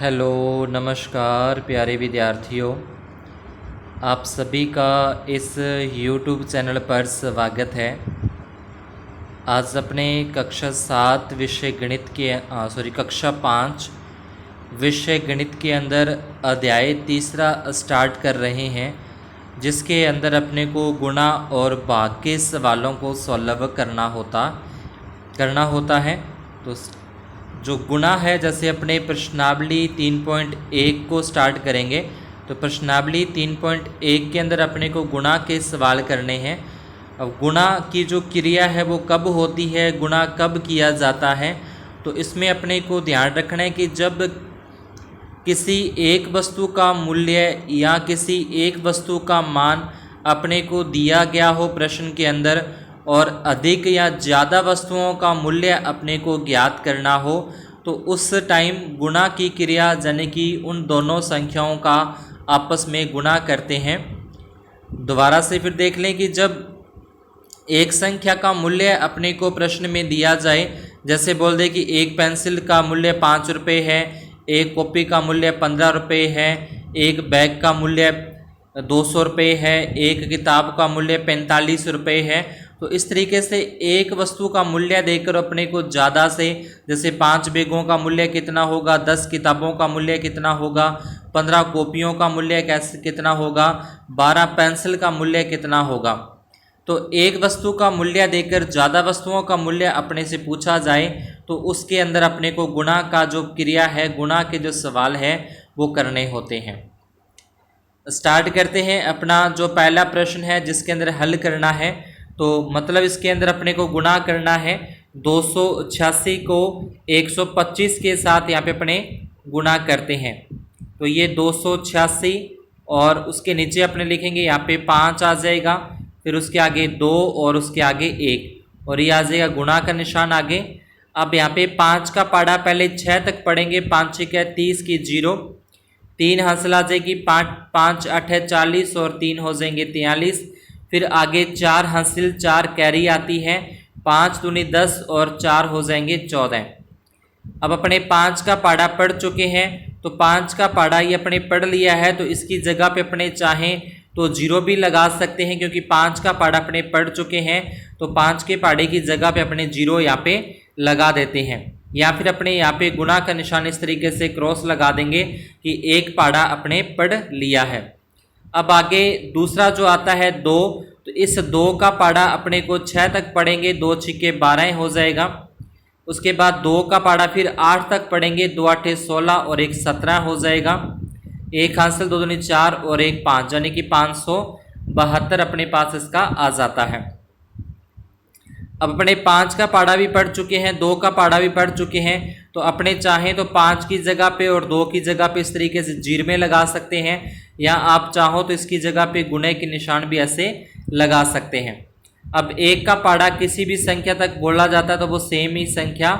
Hello नमस्कार प्यारे विद्यार्थियों, आप सभी का इस YouTube चैनल पर स्वागत है। आज अपने कक्षा 7 विषय गणित के कक्षा 5 विषय गणित के अंदर अध्याय 3 स्टार्ट कर रहे हैं, जिसके अंदर अपने को गुणा और भाग के सवालों को सॉल्व करना होता है। तो जो गुणा है, जैसे अपने प्रश्नावली 3.1 को स्टार्ट करेंगे तो प्रश्नावली 3.1 के अंदर अपने को गुणा के सवाल करने हैं। अब गुणा की जो क्रिया है वो कब होती है, गुणा कब किया जाता है, तो इसमें अपने को ध्यान रखना है कि जब किसी एक वस्तु का मूल्य या किसी एक वस्तु का मान अपने को दिया गया हो प्रश्न के अंदर और अधिक या ज़्यादा वस्तुओं का मूल्य अपने को ज्ञात करना हो, तो उस टाइम गुणा की क्रिया यानी कि उन दोनों संख्याओं का आपस में गुणा करते हैं। दोबारा से फिर देख लें कि जब एक संख्या का मूल्य अपने को प्रश्न में दिया जाए, जैसे बोल दे कि एक पेंसिल का मूल्य 5 रुपये है, एक कॉपी का मूल्य 15 रुपये है, एक बैग का मूल्य 200 रुपये है, एक किताब का मूल्य 45 रुपये है, तो इस तरीके से एक वस्तु का मूल्य देकर अपने को ज़्यादा से, जैसे 5 बैगों का मूल्य कितना होगा, 10 किताबों का मूल्य कितना होगा, 15 कॉपियों का मूल्य कितना होगा, 12 पेंसिल का मूल्य कितना होगा। तो एक वस्तु का मूल्य देकर ज़्यादा वस्तुओं का मूल्य अपने से पूछा जाए तो उसके अंदर अपने को गुणा का जो क्रिया है, गुणा के जो सवाल है वो करने होते हैं। स्टार्ट करते हैं। अपना जो पहला प्रश्न है जिसके अंदर हल करना है, तो मतलब इसके अंदर अपने को गुणा करना है 286 को 125 के साथ यहाँ पे अपने गुणा करते हैं। तो ये 286 और उसके नीचे अपने लिखेंगे यहाँ पे 5 आ जाएगा, फिर उसके आगे 2 और उसके आगे 1 और ये आ जाएगा गुणा का निशान आगे। अब यहाँ पे 5 का पाड़ा पहले 6 तक पढ़ेंगे, 5 6 30 की 0, 3 हासिल आ जाएगी, 5 8 40 और 3 हो जाएंगे 43, फिर आगे 4 हासिल 4 कैरी आती है, 5 दूनी 10 और 4 हो जाएंगे 14। अब अपने 5 का पाड़ा पढ़ चुके हैं, तो 5 का पाड़ा ये अपने पढ़ लिया है, तो इसकी जगह पे अपने चाहें तो 0 भी लगा सकते हैं, क्योंकि 5 का पाड़ा अपने पढ़ चुके हैं, तो 5 के पाड़े की जगह पे अपने 0 यहाँ पे लगा देते हैं, या फिर अपने यहाँ पे गुणा का निशान इस तरीके से क्रॉस लगा देंगे कि एक पाड़ा अपने पढ़ लिया है। अब आगे दूसरा जो आता है 2, तो इस 2 का पाड़ा अपने को 6 तक पढ़ेंगे, 2 6 12 हो जाएगा। उसके बाद 2 का पाड़ा फिर 8 तक पढ़ेंगे, 2 8 16 और 1 17 हो जाएगा, 1 हासिल 2 दूनी 4 और 1 5, यानी कि 572 अपने पास इसका आ जाता है। अब अपने 5 का पाड़ा भी पढ़ चुके हैं, 2 का पाड़ा भी पढ़ चुके हैं, तो अपने चाहें तो 5 की जगह पे और 2 की जगह पे इस तरीके से जीरो में लगा सकते हैं, या आप चाहो तो इसकी जगह पे गुणे के निशान भी ऐसे लगा सकते हैं। अब 1 का पाड़ा किसी भी संख्या तक बोला जाता है तो वो सेम ही संख्या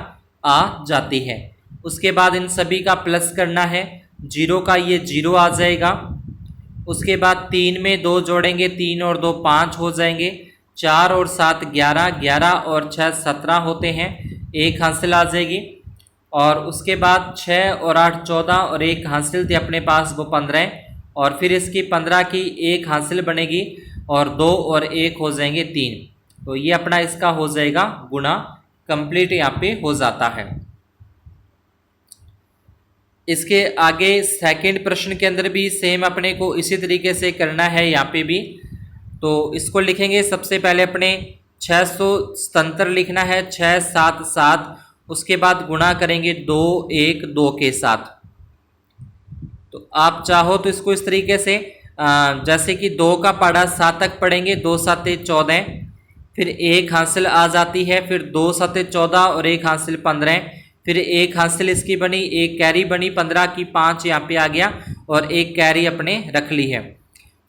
आ जाती है। उसके बाद इन सभी का प्लस करना है, 0 का ये 0 आ जाएगा। उसके बाद 3 में 2 जोड़ेंगे, 3 और 2 5 हो जाएंगे, 4 और 7 11, 11 और 6 17 होते हैं, 1 हासिल आ जाएगी। और उसके बाद 6 और 8 14 और 1 हासिल थी अपने पास, वो 15, और फिर इसकी 15 की 1 हासिल बनेगी और 2 और 1 हो जाएंगे 3। तो ये अपना इसका हो जाएगा गुणा, कंप्लीट यहाँ पे हो जाता है। इसके आगे सेकंड प्रश्न के अंदर भी सेम अपने को इसी तरीके से करना है यहाँ पे भी। तो इसको लिखेंगे, सबसे पहले अपने 677 लिखना है, 6 7 7, उसके बाद गुणा करेंगे 2 1 2 के साथ। तो आप चाहो तो इसको इस तरीके से जैसे कि 2 का पाड़ा 7 तक पढ़ेंगे, 2 7 14, फिर 1 हासिल आ जाती है, फिर 2 7 14 और 1 हासिल 15, फिर 1 हासिल इसकी बनी, 1 कैरी बनी, 15 की 5 यहाँ पे आ गया और 1 कैरी अपने रख ली है।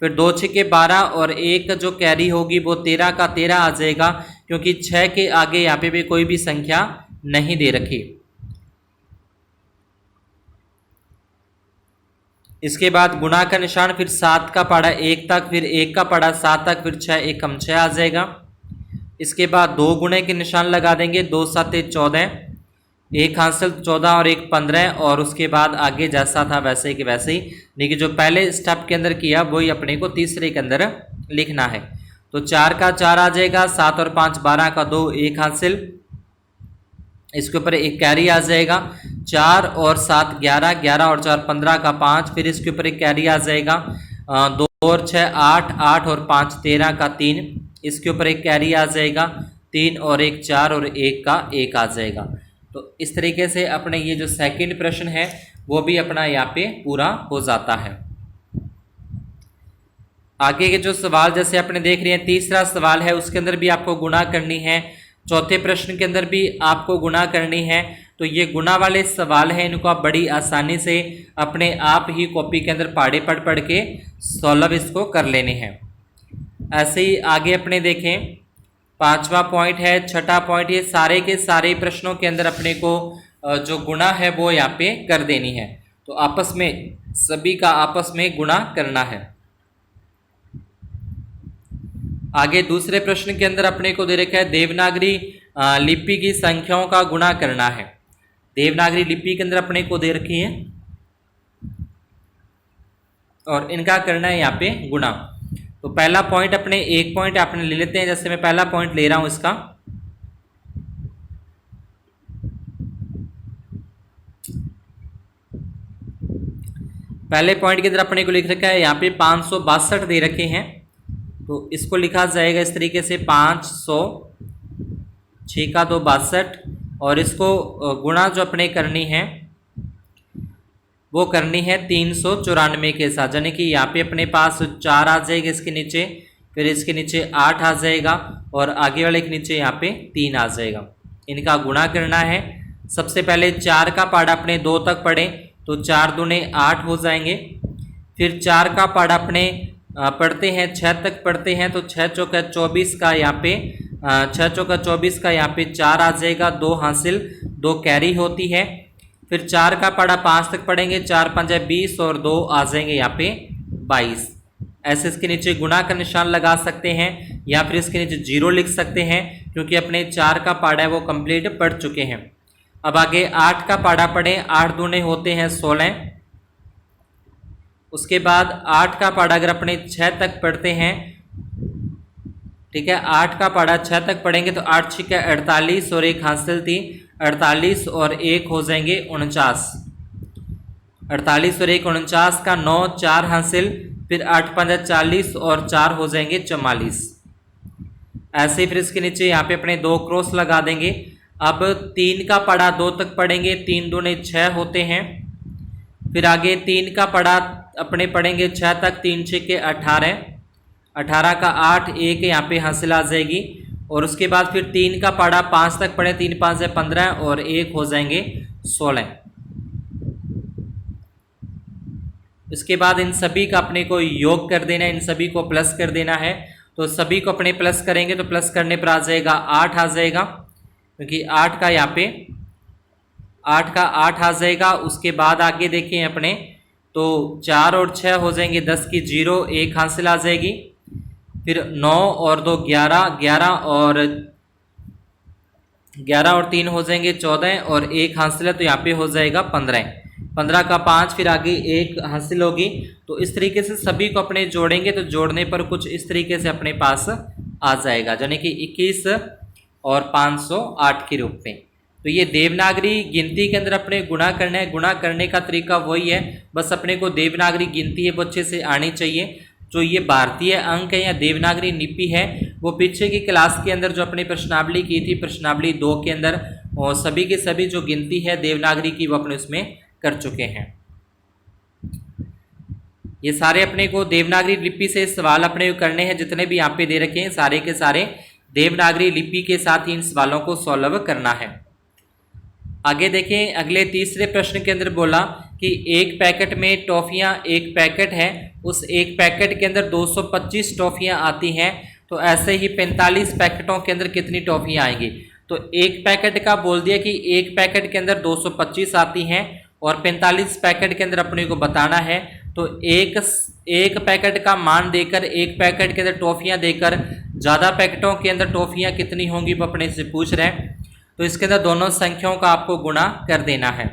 फिर 2 6 12 और 1 जो कैरी होगी वो 13 का 13 आ जाएगा, क्योंकि 6 के आगे यहाँ पे भी कोई भी संख्या नहीं दे रखी। इसके बाद गुणा का निशान, फिर 7 का पाड़ा 1 तक, फिर 1 का पाड़ा 7 तक, फिर 6 1 कम 6 आ जाएगा। इसके बाद 2 गुणे के निशान लगा देंगे, 2 7 14, एक हासिल 14 और एक 15, और उसके बाद आगे जैसा था वैसे कि वैसे ही, लेकिन जो पहले स्टेप के अंदर किया वही अपने को तीसरे के अंदर लिखना है। तो 4 का 4 आ जाएगा, 7 और 5 12 का 2 एक हासिल, इसके ऊपर एक कैरी आ जाएगा, 4 और 7 11, 11 और 4 15 का 5, फिर इसके ऊपर एक कैरी आ जाएगा, 2 और 6 8, 8 और 5 13 का 3, इसके ऊपर एक कैरी आ जाएगा, 3 और 1 4 और 1 का 1 आ जाएगा। तो इस तरीके से अपने ये जो सेकंड प्रश्न है वो भी अपना यहाँ पे पूरा हो जाता है। आगे के जो सवाल जैसे अपने देख रहे हैं, तीसरा सवाल है उसके अंदर भी आपको गुणा करनी है, चौथे प्रश्न के अंदर भी आपको गुणा करनी है। तो ये गुणा वाले सवाल हैं, इनको आप बड़ी आसानी से अपने आप ही कॉपी के अंदर पढ़ पढ़ के सॉल्व इसको कर लेने हैं। ऐसे ही आगे अपने देखें, पांचवा पॉइंट है, छठा पॉइंट, ये सारे के सारे प्रश्नों के अंदर अपने को जो गुणा है वो यहाँ पे कर देनी है। तो आपस में सभी का आपस में गुणा करना है। आगे दूसरे प्रश्न के अंदर अपने को दे रखा है देवनागरी लिपि की संख्याओं का गुणा करना है। देवनागरी लिपि के अंदर अपने को दे रखी है और इनका करना है यहाँ पे गुणा। तो पहला पॉइंट अपने एक पॉइंट अपने ले लेते हैं, जैसे मैं पहला पॉइंट ले रहा हूं इसका, पहले पॉइंट के अंदर अपने को लिख रखा है यहाँ पे 562 दे रखे हैं। तो इसको लिखा जाएगा इस तरीके से 500 6 का 2 62, और इसको गुणा जो अपने करनी है वो करनी है 394 के साथ, यानी कि यहाँ पे अपने पास 4 आ जाएगा इसके नीचे, फिर इसके नीचे 8 आ जाएगा और आगे वाले के नीचे यहाँ पे 3 आ जाएगा। इनका गुणा करना है। सबसे पहले 4 का पाड़ा अपने 2 तक पढ़ें तो 4 दूने 8 हो जाएंगे। फिर 4 का पाड़ा अपने पढ़ते हैं 6 तक पढ़ते हैं, तो 6 चौका 24 का यहाँ पे 6 चौका 24 का यहाँ पे 4 आ जाएगा, 2 हासिल 2 कैरी होती है। फिर 4 का पाड़ा 5 तक पढ़ेंगे, 4 5 20 और 2 आ जाएंगे यहाँ पे 22। ऐसे इसके नीचे गुणा का निशान लगा सकते हैं या फिर इसके नीचे 0 लिख सकते हैं, क्योंकि अपने 4 का पाड़ा है वो कंप्लीट पढ़ चुके हैं। अब आगे 8 का पाड़ा पढ़ें, 8 दूने होते हैं 16। उसके बाद 8 का पाड़ा अगर अपने 6 तक पढ़ते हैं, ठीक है, 8 का पाड़ा 6 तक पढ़ेंगे तो 8 6 48 और 1 हासिल थी, 48 और 1 हो जाएंगे 49। 48 और 1 49 का 9 4 हासिल, फिर 8 5 40 और 4 हो जाएंगे 44। ऐसे फिर इसके नीचे यहाँ पे अपने 2 क्रॉस लगा देंगे। अब 3 का पढ़ा 2 तक पढ़ेंगे, 3 दूने 6 होते हैं। फिर आगे 3 का पढ़ा अपने पढ़ेंगे 6 तक, 3 6 के 18, 18 का 8 1 यहाँ पे हासिल आ जाएगी। और उसके बाद फिर 3 का पाड़ा 5 तक पढ़े, 3 5 15 और 1 हो जाएंगे 16। इसके बाद इन सभी का अपने को योग कर देना है, इन सभी को प्लस कर देना है। तो सभी को अपने प्लस करेंगे तो प्लस करने पर आ जाएगा 8 आ जाएगा, क्योंकि 8 का यहाँ पे 8 का 8 आ जाएगा। उसके बाद आगे देखें अपने तो 4 और 6 हो जाएंगे 10 की 0, 1 हासिल आ जाएगी। फिर 9 और 2 11, 11 और 3 हो जाएंगे 14 और 1 हासिल है तो यहाँ पे हो जाएगा 15। 15 का 5 फिर आगे 1 हासिल होगी। तो इस तरीके से सभी को अपने जोड़ेंगे तो जोड़ने पर कुछ इस तरीके से अपने पास आ जाएगा, यानी कि 21 और 508 के रूप में। तो ये देवनागरी गिनती के अंदर अपने गुणा करना है। गुणा करने का तरीका वही है, बस अपने को देवनागरी गिनती है वो अच्छे से आनी चाहिए। जो ये भारतीय अंक है या देवनागरी लिपि है वो पीछे की क्लास के अंदर जो अपनी प्रश्नावली की थी, प्रश्नावली 2 के अंदर और सभी के सभी जो गिनती है देवनागरी की वो अपने उसमें कर चुके हैं। ये सारे अपने को देवनागरी लिपि से सवाल अपने करने हैं, जितने भी यहाँ पे दे रखे हैं सारे के सारे देवनागरी लिपि के साथ इन सवालों को सॉल्व करना है। आगे देखें, अगले तीसरे प्रश्न के अंदर बोला कि एक पैकेट में टॉफियां, एक पैकेट है, उस एक पैकेट के अंदर 225 टॉफियां आती हैं, तो ऐसे ही 45 पैकेटों के अंदर कितनी टॉफियां आएंगी। तो एक पैकेट का बोल दिया कि एक पैकेट के अंदर 225 आती हैं और 45 पैकेट के अंदर अपने को बताना है। तो एक पैकेट का मान देकर, एक पैकेट के अंदर टॉफियां देकर ज़्यादा पैकेटों के अंदर टॉफियां कितनी होंगी वो अपने से पूछ रहे हैं। तो इसके अंदर दोनों संख्याओं का आपको गुणा कर देना है।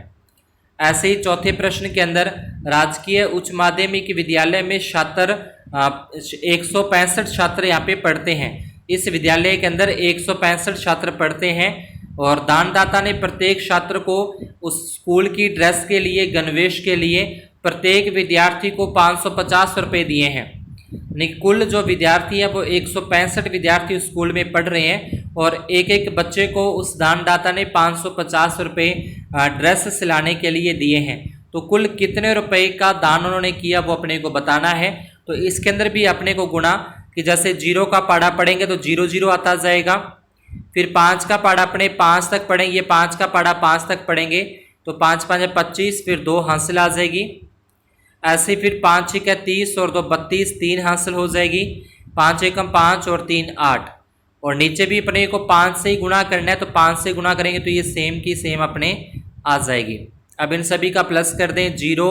ऐसे ही चौथे प्रश्न के अंदर राजकीय उच्च माध्यमिक विद्यालय में छात्र 165 छात्र यहाँ पे पढ़ते हैं। इस विद्यालय के अंदर 165 छात्र पढ़ते हैं और दानदाता ने प्रत्येक छात्र को उस स्कूल की ड्रेस के लिए, गणवेश के लिए प्रत्येक विद्यार्थी को 550 रुपये दिए हैं। कुल जो विद्यार्थी है वो 165 विद्यार्थी स्कूल में पढ़ रहे हैं और एक एक बच्चे को उस दानदाता ने 550 रुपये ड्रेस सिलाने के लिए दिए हैं। तो कुल कितने रुपए का दान उन्होंने किया वो अपने को बताना है। तो इसके अंदर भी अपने को गुणा कि जैसे 0 का पाड़ा पढ़ेंगे तो 0 0 आता जाएगा, फिर 5 का पाड़ा अपने 5 तक पढ़ेंगे, ये 5 का पाड़ा 5 तक पढ़ेंगे तो 5 5 25, फिर 2 हासिल आ जाएगी। ऐसे फिर 5 6 30 और 2 32, 3 हासिल हो जाएगी। 5 1 5 और 3 8, और नीचे भी अपने को 5 से ही गुणा करना है तो 5 से गुणा करेंगे तो ये सेम की सेम अपने आ जाएगी। अब इन सभी का प्लस कर दें, 0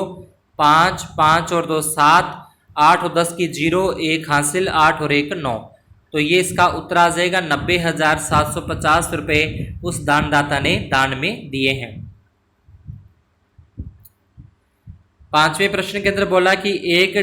5 5 और 2 7, 8 और 10 की 0, 1 हासिल, 8 और 1 9। तो ये इसका उत्तर आ जाएगा 90,750 रुपये उस दानदाता ने दान में दिए हैं। पांचवें प्रश्न के अंदर बोला कि एक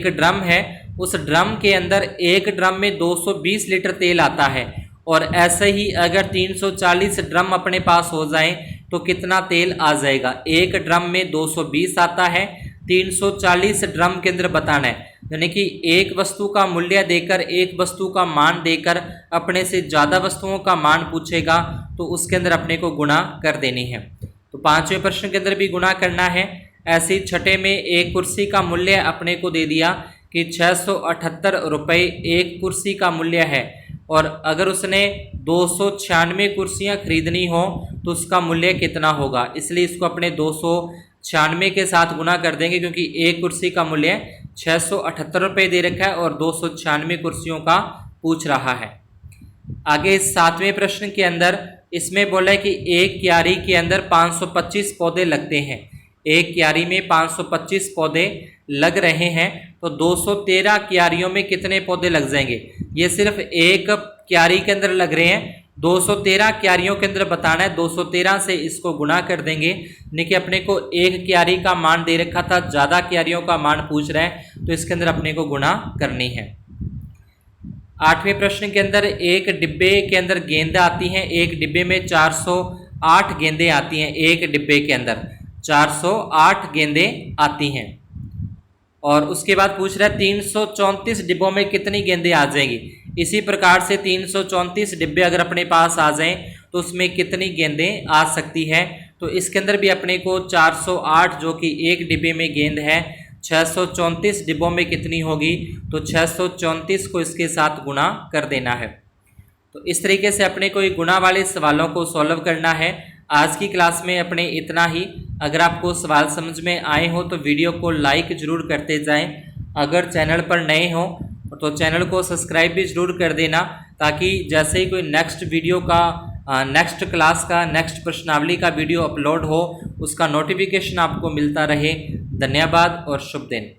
ड्रम है, उस ड्रम के अंदर एक ड्रम में 220 लीटर तेल आता है और ऐसे ही अगर 340 ड्रम अपने पास हो जाएं तो कितना तेल आ जाएगा। एक ड्रम में 220 आता है, 340 ड्रम के अंदर बताना है, यानी कि एक वस्तु का मूल्य देकर, एक वस्तु का मान देकर अपने से ज़्यादा वस्तुओं का मान पूछेगा तो उसके अंदर अपने को गुणा कर देनी है। तो पांचवें प्रश्न के अंदर भी गुणा करना है। ऐसे ही छठे में एक कुर्सी का मूल्य अपने को दे दिया कि 678 रुपये एक कुर्सी का मूल्य है और अगर उसने 296 कुर्सियाँ खरीदनी हो तो उसका मूल्य कितना होगा। इसलिए इसको अपने 296 के साथ गुना कर देंगे क्योंकि एक कुर्सी का मूल्य 678 रुपये दे रखा है और 296 कुर्सियों का पूछ रहा है। आगे सातवें प्रश्न के अंदर इसमें बोला है कि एक क्यारी के अंदर 525 पौधे लगते हैं। एक क्यारी में 525 पौधे लग रहे हैं तो 213 क्यारियों में कितने पौधे लग जाएंगे। ये सिर्फ एक क्यारी के अंदर लग रहे हैं, 213 क्यारियों के अंदर बताना है। 213 से इसको गुना कर देंगे, यानी कि अपने को एक क्यारी का मान दे रखा था, ज़्यादा क्यारियों का मान पूछ रहे हैं तो इसके अंदर अपने को गुना करनी है। आठवें प्रश्न के अंदर एक डिब्बे के अंदर गेंद आती हैं, एक डिब्बे में 408 गेंदें आती हैं, एक डिब्बे के अंदर 408 गेंदें आती हैं और उसके बाद पूछ रहा है 334 डिब्बों में कितनी गेंदें आ जाएंगी। इसी प्रकार से 334 डिब्बे अगर अपने पास आ जाएं तो उसमें कितनी गेंदें आ सकती है। तो इसके अंदर भी अपने को 408 जो कि एक डिब्बे में गेंद है, 634 डिब्बों में कितनी होगी तो 634 को इसके साथ गुणा कर देना है। तो इस तरीके से अपने को ये गुणा वाले सवालों को सॉल्व करना है। आज की क्लास में अपने इतना ही। अगर आपको सवाल समझ में आए हो तो वीडियो को लाइक ज़रूर करते जाएं। अगर चैनल पर नए हो तो चैनल को सब्सक्राइब भी ज़रूर कर देना ताकि जैसे ही कोई नेक्स्ट वीडियो का, नेक्स्ट क्लास का, नेक्स्ट प्रश्नावली का वीडियो अपलोड हो उसका नोटिफिकेशन आपको मिलता रहे। धन्यवाद और शुभ दिन।